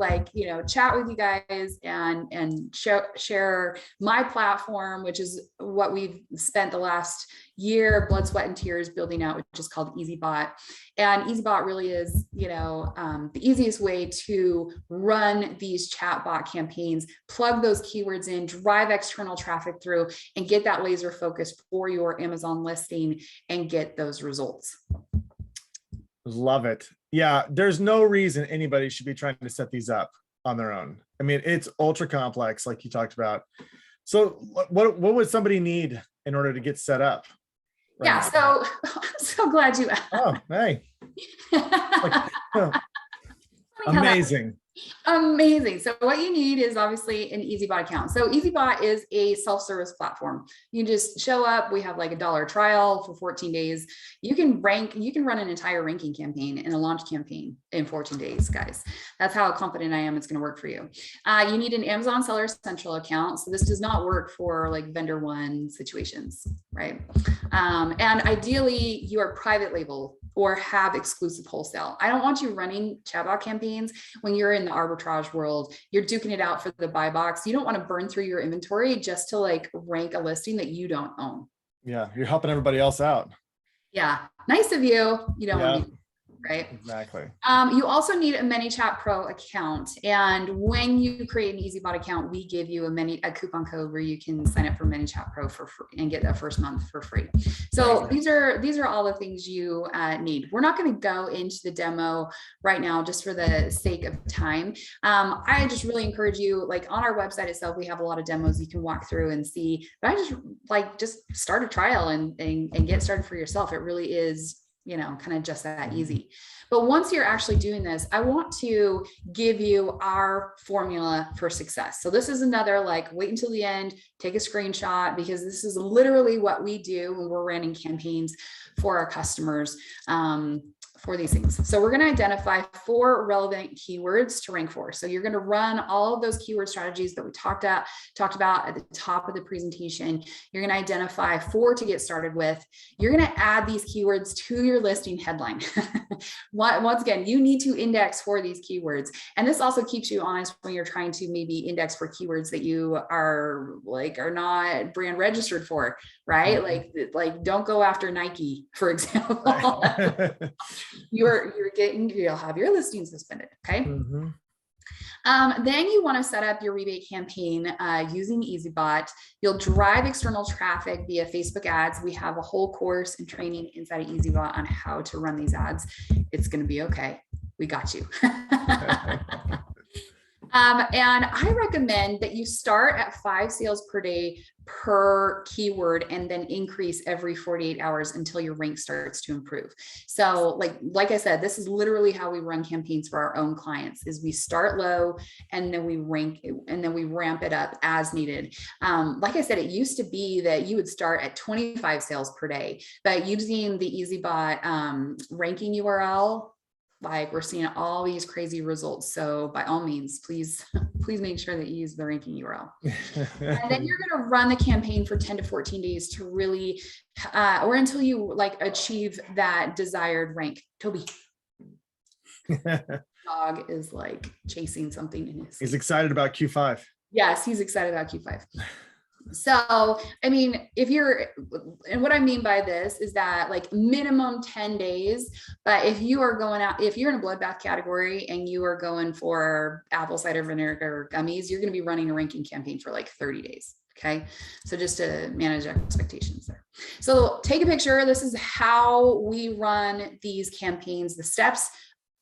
chat with you guys and share my platform, which is what we've spent the last year, blood, sweat, and tears building out, which is called EasyBot. And EasyBot really is, the easiest way to run these chatbot campaigns, plug those keywords in, drive external traffic through, and get that laser focus for your Amazon listing and get those results. Love it. Yeah, there's no reason anybody should be trying to set these up on their own. I mean, it's ultra complex, like you talked about. So what would somebody need in order to get set up? Right now? So I'm so glad you asked. Oh, hey. Amazing. Amazing. So what you need is obviously an EasyBot account. So EasyBot is a self-service platform. You just show up. We have like $1 trial for 14 days. You can run an entire ranking campaign and a launch campaign in 14 days, guys. That's how confident I am it's going to work for you. You need an Amazon Seller Central account. So this does not work for like vendor one situations, right? And ideally you are private label or have exclusive wholesale. I don't want you running chatbot campaigns when you're in the arbitrage world. You're duking it out for the buy box. You don't want to burn through your inventory just to like rank a listing that you don't own. Yeah, you're helping everybody else out. Yeah, nice of you. You don't want to be, right? Exactly. You also need a ManyChat Pro account. And when you create an EasyBot account, we give you a coupon code where you can sign up for ManyChat Pro for free and get that first month for free. So these are all the things you need. We're not going to go into the demo right now just for the sake of time. I just really encourage you, like on our website itself, we have a lot of demos you can walk through and see, but I just start a trial and get started for yourself. It really is, kind of just that easy. But once you're actually doing this, I want to give you our formula for success. So this is another wait until the end, take a screenshot, because this is literally what we do when we're running campaigns for our customers. things. So we're going to identify 4 relevant keywords to rank for. So you're going to run all of those keyword strategies that we talked about at the top of the presentation. You're going to identify 4 to get started with. You're going to add these keywords to your listing headline. Once again, you need to index for these keywords. And this also keeps you honest when you're trying to maybe index for keywords that you are not brand registered for, right? Like don't go after Nike, for example. You'll have your listing suspended. Okay. Mm-hmm. Then you want to set up your rebate campaign using EasyBot. You'll drive external traffic via Facebook ads. We have a whole course and training inside of EasyBot on how to run these ads. It's going to be okay. We got you. And I recommend that you start at 5 sales per day per keyword and then increase every 48 hours until your rank starts to improve. So like I said, this is literally how we run campaigns for our own clients is we start low and then we ramp it up as needed. Like I said, it used to be that you would start at 25 sales per day, but using the EasyBot ranking URL, like we're seeing all these crazy results. So by all means, please make sure that you use the ranking URL. And then you're going to run the campaign for 10 to 14 days to really, or until you achieve that desired rank. Toby. Dog is chasing something in his. He's excited about Q5. Yes, he's excited about Q5. So, I mean, and what I mean by this is that minimum 10 days, but if you're in a bloodbath category and you are going for apple cider vinegar gummies, you're going to be running a ranking campaign for 30 days. Okay. So just to manage expectations there. So take a picture. This is how we run these campaigns, the steps.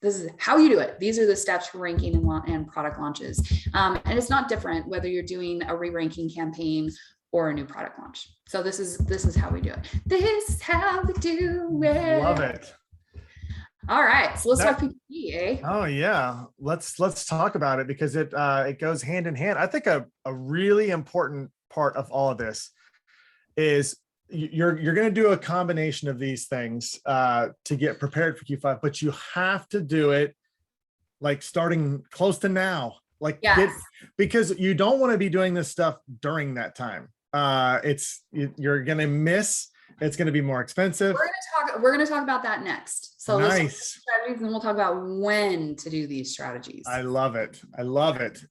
This is how you do it. These are the steps for ranking and product launches. And it's not different whether you're doing a re-ranking campaign or a new product launch. So this is how we do it. This is how we do it. Love it. All right. So let's talk PPC, eh? Oh yeah. Let's talk about it because it goes hand in hand. I think a really important part of all of this is you're going to do a combination of these things to get prepared for Q5, but you have to do it starting close to now, because you don't want to be doing this stuff during that time. You're going to miss. It's going to be more expensive. We're going to talk about that next. So nice. Strategies, and we'll talk about when to do these strategies. I love it.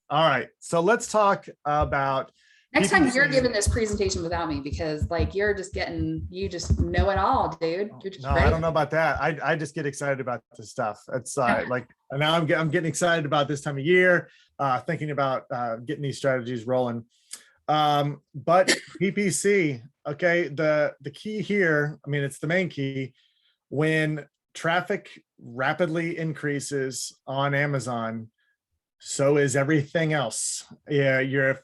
All right. So let's talk about next time you're giving this presentation without me because you just know it all, dude. No, I don't know about that. I just get excited about this stuff. It's now I'm getting excited about this time of year, thinking about getting these strategies rolling. But PPC, okay, the key here, I mean, it's the main key. When traffic rapidly increases on Amazon, so is everything else. Yeah,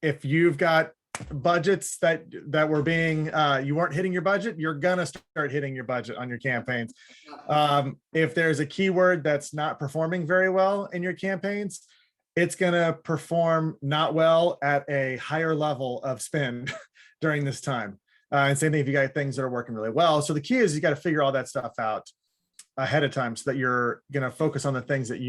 if you've got budgets that were being, you weren't hitting your budget, you're gonna start hitting your budget on your campaigns. If there's a keyword that's not performing very well in your campaigns, it's gonna perform not well at a higher level of spend during this time. And same thing if you got things that are working really well. So the key is you got to figure all that stuff out ahead of time so that you're gonna focus on the things that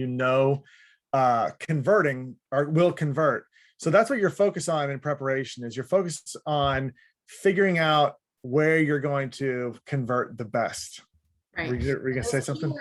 converting or will convert. So that's what you're focused on in preparation is you're focused on figuring out where you're going to convert the best. Right. Were you going to say something?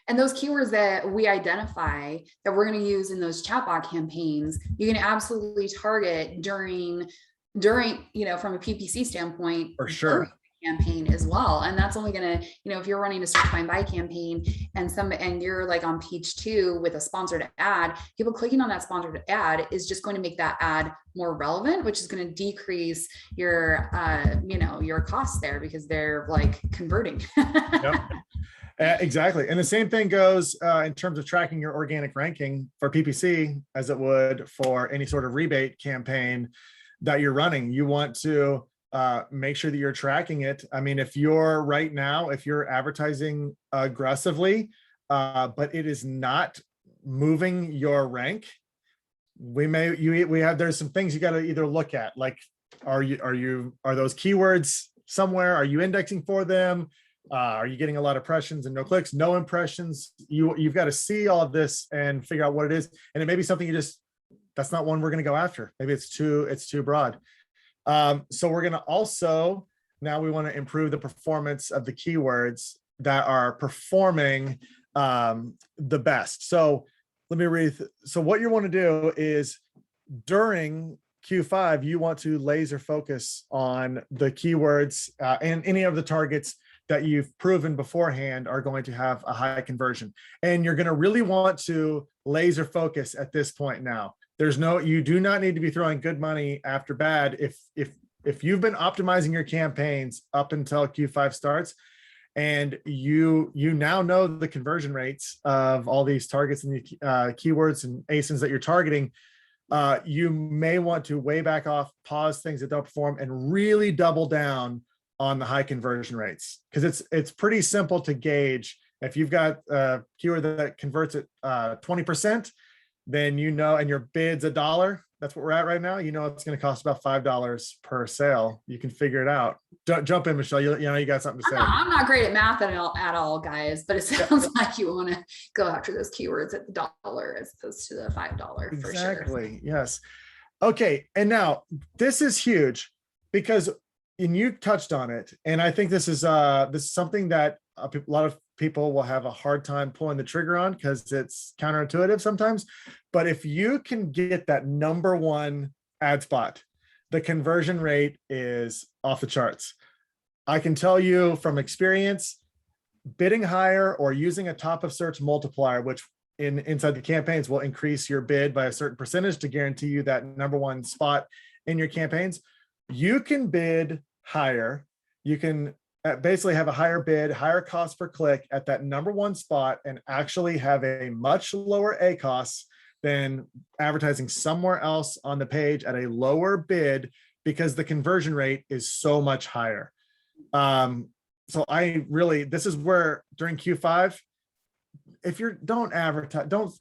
And those keywords that we identify that we're going to use in those chatbot campaigns, you can absolutely target during, from a PPC standpoint. For sure. Campaign as well. And that's only going to, if you're running a search find buy campaign and you're on page 2 with a sponsored ad, people clicking on that sponsored ad is just going to make that ad more relevant, which is going to decrease your, your costs there because they're converting. Yep. Exactly. And the same thing goes in terms of tracking your organic ranking for PPC as it would for any sort of rebate campaign that you're running. You want to make sure that you're tracking it. I mean, if you're advertising aggressively, but it is not moving your rank, there's some things you got to either look at, are those keywords somewhere? Are you indexing for them? Are you getting a lot of impressions and no clicks, no impressions? You've got to see all of this and figure out what it is. And it may be something that's not one we're going to go after. Maybe it's too broad. So we're going to also, now we want to improve the performance of the keywords that are performing the best. So let me read. So what you want to do is during Q5, you want to laser focus on the keywords and any of the targets that you've proven beforehand are going to have a high conversion. And you're going to really want to laser focus at this point now. You do not need to be throwing good money after bad. If you've been optimizing your campaigns up until Q5 starts, and you now know the conversion rates of all these targets and the keywords and ASINs that you're targeting, you may want to way back off, pause things that don't perform, and really double down on the high conversion rates, because it's pretty simple to gauge. If you've got a keyword that converts at 20%, then and your bid's $1. That's what we're at right now. It's going to cost about $5 per sale. You can figure it out. Jump in, Michelle. You got something to say. I'm not great at math at all, guys, but it sounds like you want to go after those keywords at the $1 as opposed to the $5 for sure. Exactly. Yes. Okay. And now this is huge because, and you touched on it, and I think this is something that a lot of people will have a hard time pulling the trigger on because it's counterintuitive sometimes. But if you can get that number one ad spot, the conversion rate is off the charts. I can tell you from experience, bidding higher or using a top of search multiplier, which inside the campaigns will increase your bid by a certain percentage to guarantee you that number one spot in your campaigns. You can bid higher. You can basically have a higher bid, higher cost per click at that number one spot and actually have a much lower A cost than advertising somewhere else on the page at a lower bid because the conversion rate is so much higher. So this is where during Q5, if don't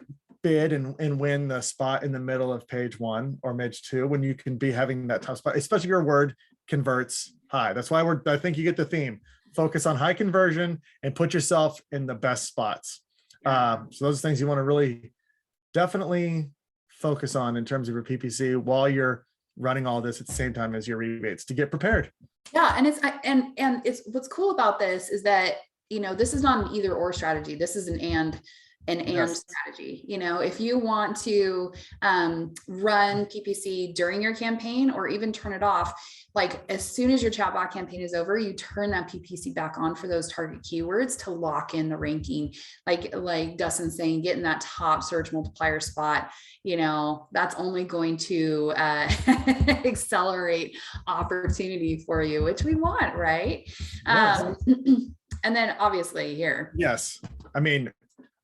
bid and win the spot in the middle of page 1 or page 2 when you can be having that top spot, especially if your word converts high. That's why I think you get the theme. Focus on high conversion and put yourself in the best spots. So those are things you want to really definitely focus on in terms of your PPC while you're running all this at the same time as your rebates to get prepared. Yeah, and it's what's cool about this is that this is not an either or strategy. This is an and strategy. If you want to run PPC during your campaign or even turn it off, like as soon as your chatbot campaign is over, you turn that PPC back on for those target keywords to lock in the ranking. Like Dustin's saying, get in that top search multiplier spot. That's only going to accelerate opportunity for you, which we want, right? Yes. And then obviously here. Yes. I mean,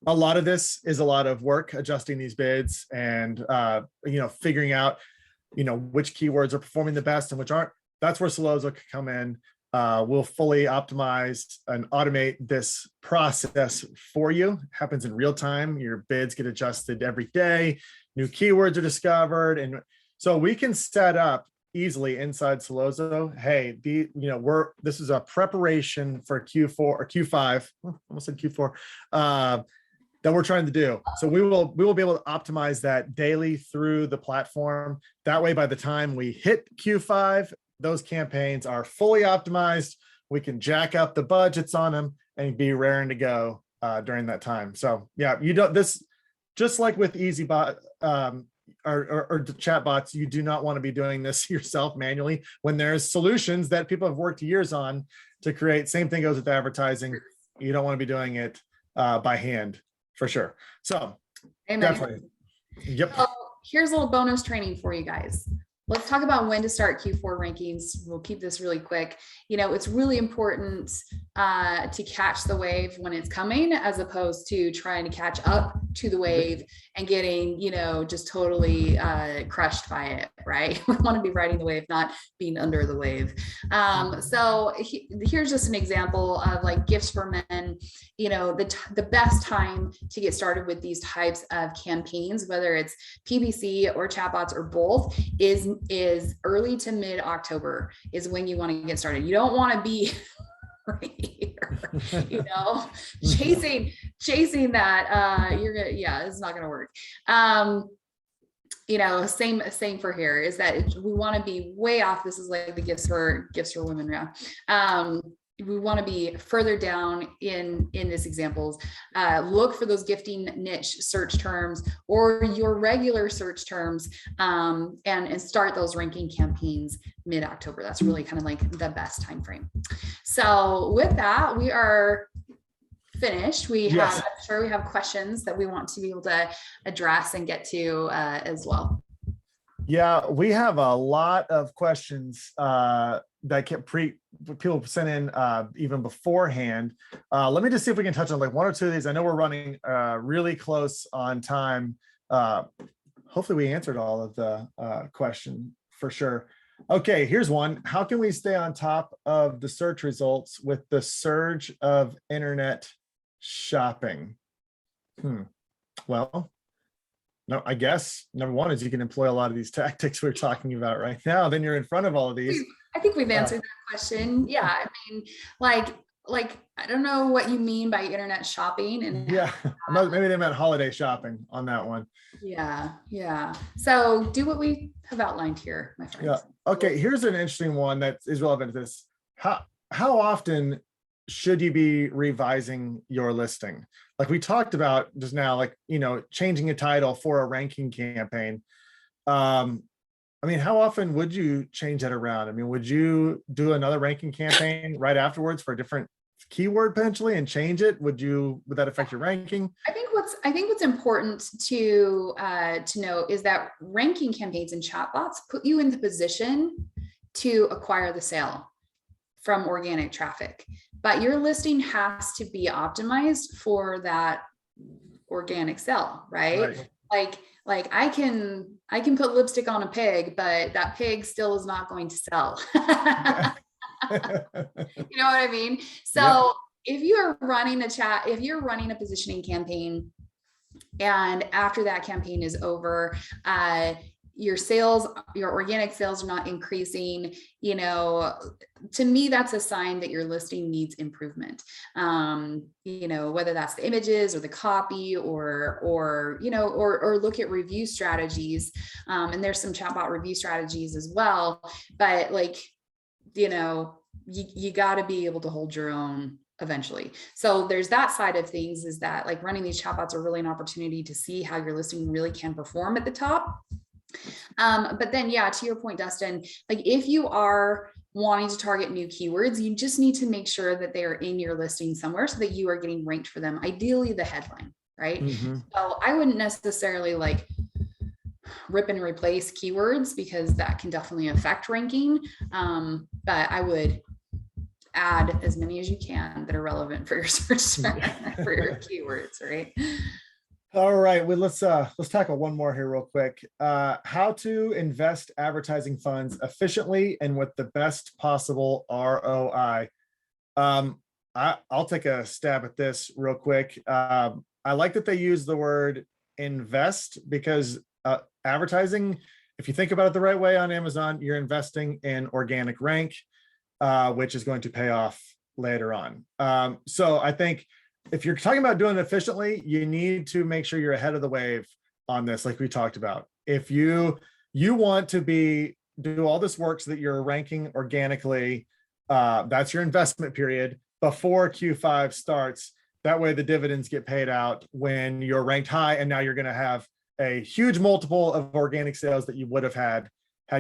a lot of this is a lot of work adjusting these bids and, figuring out, which keywords are performing the best and which aren't. That's where Sellozo can come in. We'll fully optimize and automate this process for you. It happens in real time. Your bids get adjusted every day. New keywords are discovered. And so we can set up easily inside Sellozo. Hey, this is a preparation for Q4 or Q5. Almost said Q4. That we're trying to do. So we will be able to optimize that daily through the platform. That way, by the time we hit Q5, those campaigns are fully optimized. We can jack up the budgets on them and be raring to go during that time. So yeah, this just like with EasyBot or chatbots, you do not want to be doing this yourself manually when there's solutions that people have worked years on to create. Same thing goes with advertising. You don't want to be doing it by hand. For sure. So Amen. Definitely. Yep. So here's a little bonus training for you guys. Let's talk about when to start Q4 rankings. We'll keep this really quick. It's really important to catch the wave when it's coming, as opposed to trying to catch up to the wave and getting, just totally crushed by it, right? We want to be riding the wave, not being under the wave. So here's just an example of like gifts for men. The best time to get started with these types of campaigns, whether it's PPC or chatbots or both, is early to mid October is when you want to get started. You don't want to be right here, you know, chasing that, you're gonna, yeah, it's not gonna work. You know, same for here, is that we want to be way off. This is like the gifts for women. Yeah. We want to be further down in this examples. Look for those gifting niche search terms or your regular search terms, and start those ranking campaigns mid-October. That's really kind of like the best time frame. So with that, we are finished. We have, I'm sure we have questions that we want to be able to address and get to as well. Yeah, we have a lot of questions that people sent in even beforehand. Let me just see if we can touch on like one or two of these. I know we're running really close on time. Hopefully we answered all of the question for sure. Okay, here's one. How can we stay on top of the search results with the surge of internet shopping? Well, no, I guess number one is you can employ a lot of these tactics we're talking about right now. Then you're in front of all of these. I think we've answered that question. Yeah, I mean, like I don't know what you mean by internet shopping, and yeah, maybe they meant holiday shopping on that one. Yeah. So do what we have outlined here, my friends. Yeah. Okay, here's an interesting one that is relevant to this. How often should you be revising your listing? Like we talked about just now, like, you know, changing a title for a ranking campaign. I mean, how often would you change that around? I mean, would you do another ranking campaign right afterwards for a different keyword potentially and change it? Would that affect your ranking? I think what's important to know is that ranking campaigns and chatbots put you in the position to acquire the sale from organic traffic, but your listing has to be optimized for that organic sale, right? Like I can put lipstick on a pig, but that pig still is not going to sell. You know what I mean? So if you're running a positioning campaign, and after that campaign is over, your organic sales are not increasing, you know, to me, that's a sign that your listing needs improvement. You know, whether that's the images or the copy or look at review strategies. And there's some chatbot review strategies as well, but like, you know, you got to be able to hold your own eventually. So there's that side of things, is that like running these chatbots are really an opportunity to see how your listing really can perform at the top. But then, yeah, to your point, Dustin, like if you are wanting to target new keywords, you just need to make sure that they are in your listing somewhere so that you are getting ranked for them, ideally the headline, right? Mm-hmm. So I wouldn't necessarily like rip and replace keywords, because that can definitely affect ranking. But I would add as many as you can that are relevant for your search term, for your keywords, right? All right, well, let's tackle one more here real quick. How to invest advertising funds efficiently and with the best possible ROI. I'll take a stab at this real quick. I like that they use the word invest, because advertising, if you think about it the right way on Amazon, you're investing in organic rank, which is going to pay off later on. So I think if you're talking about doing it efficiently, you need to make sure you're ahead of the wave on this, like we talked about. If you want to do all this work so that you're ranking organically, that's your investment period before Q5 starts. That way the dividends get paid out when you're ranked high, and now you're going to have a huge multiple of organic sales that you would have had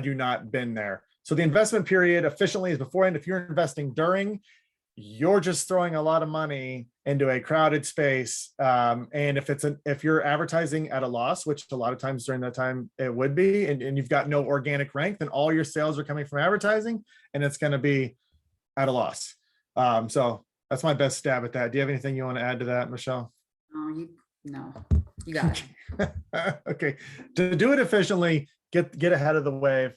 you not been there. So the investment period efficiently is beforehand. If you're investing during, you're just throwing a lot of money into a crowded space. And if you're advertising at a loss, which a lot of times during that time it would be, and you've got no organic rank, then all your sales are coming from advertising, and it's going to be at a loss. So that's my best stab at that. Do you have anything you want to add to that, Michelle? No, you got it. Okay, to do it efficiently, get ahead of the wave.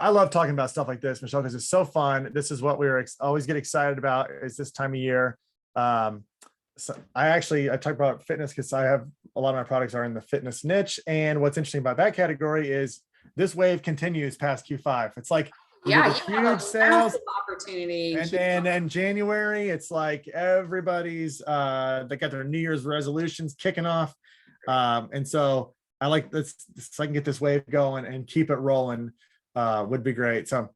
I love talking about stuff like this, Michelle, because it's so fun. This is what we always get excited about, is this time of year. So I talk about fitness because I have a lot of my products are in the fitness niche. And what's interesting about that category is this wave continues past Q5. It's like We Yeah, did the you have huge a sales. massive opportunity. And then in January, it's like everybody's they got their New Year's resolutions kicking off. And so I like this, so I can get this wave going and keep it rolling would be great. So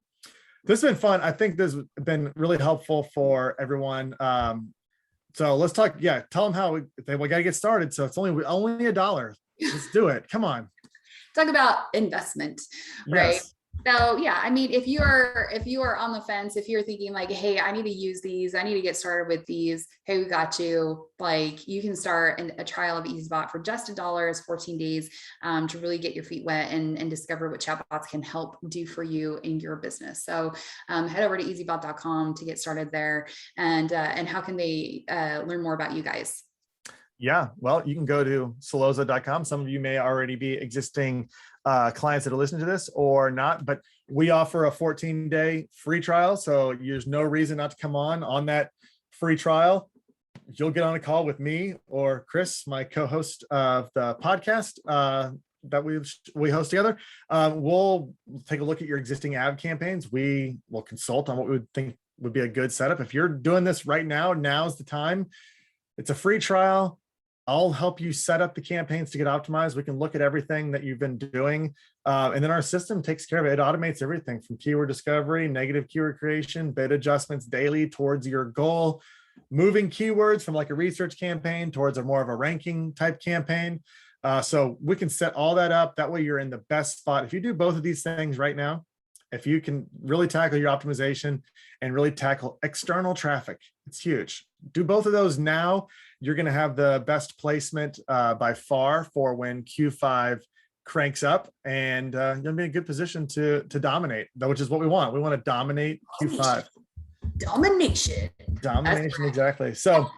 this has been fun. I think this has been really helpful for everyone. So let's talk. Yeah, tell them how we got to get started. So it's only $1. Let's do it. Come on. Talk about investment, right? Yes. So yeah, I mean, if you are on the fence, if you're thinking like, hey, I need to use these, I need to get started with these, hey, we got you. Like, you can start a trial of EasyBot for just $1, 14 days, to really get your feet wet and discover what chatbots can help do for you in your business. So head over to EasyBot.com to get started there. And how can they learn more about you guys? Yeah, well, you can go to Soloza.com. Some of you may already be existing clients that are listening to this or not, but we offer a 14-day free trial. So there's no reason not to come on that free trial. You'll get on a call with me or Chris, my co-host of the podcast that we host together. We'll take a look at your existing ad campaigns. We will consult on what we would think would be a good setup. If you're doing this right now, now's the time. It's a free trial. I'll help you set up the campaigns to get optimized. We can look at everything that you've been doing. And then our system takes care of it. It automates everything from keyword discovery, negative keyword creation, bid adjustments daily towards your goal, moving keywords from like a research campaign towards a more of a ranking type campaign. So we can set all that up. That way you're in the best spot. If you do both of these things right now, if you can really tackle your optimization and really tackle external traffic, it's huge. Do both of those now. You're going to have the best placement by far for when Q5 cranks up, and you'll be in a good position to dominate, which is what we want. We want to dominate Q5. Domination. Domination, exactly. So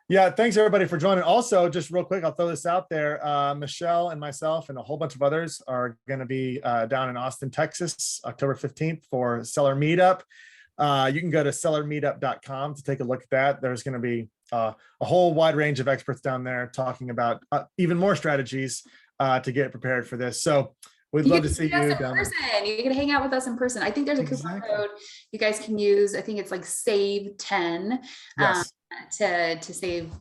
yeah, thanks everybody for joining. Also, just real quick, I'll throw this out there. Michelle and myself and a whole bunch of others are going to be down in Austin, Texas, October 15th for Seller Meetup. You can go to sellermeetup.com to take a look at that. There's going to be a whole wide range of experts down there talking about even more strategies to get prepared for this. So we'd love to see you down there. You can hang out with us in person. I think there's a coupon code you guys can use. I think it's like save 10 to save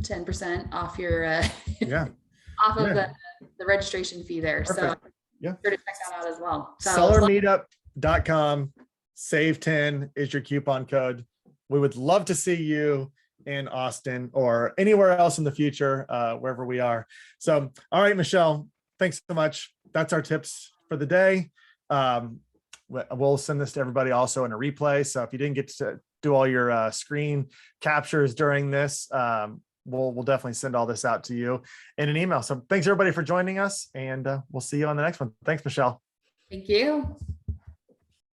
10% off your off of the registration fee there. Perfect. So yeah, sure to check that out as well. So sellermeetup.com, save 10 is your coupon code. We would love to see you in Austin or anywhere else in the future, wherever we are. So, all right, Michelle, thanks so much. That's our tips for the day. We'll send this to everybody also in a replay. So if you didn't get to do all your screen captures during this, we'll definitely send all this out to you in an email. So thanks everybody for joining us, and we'll see you on the next one. Thanks, Michelle. Thank you.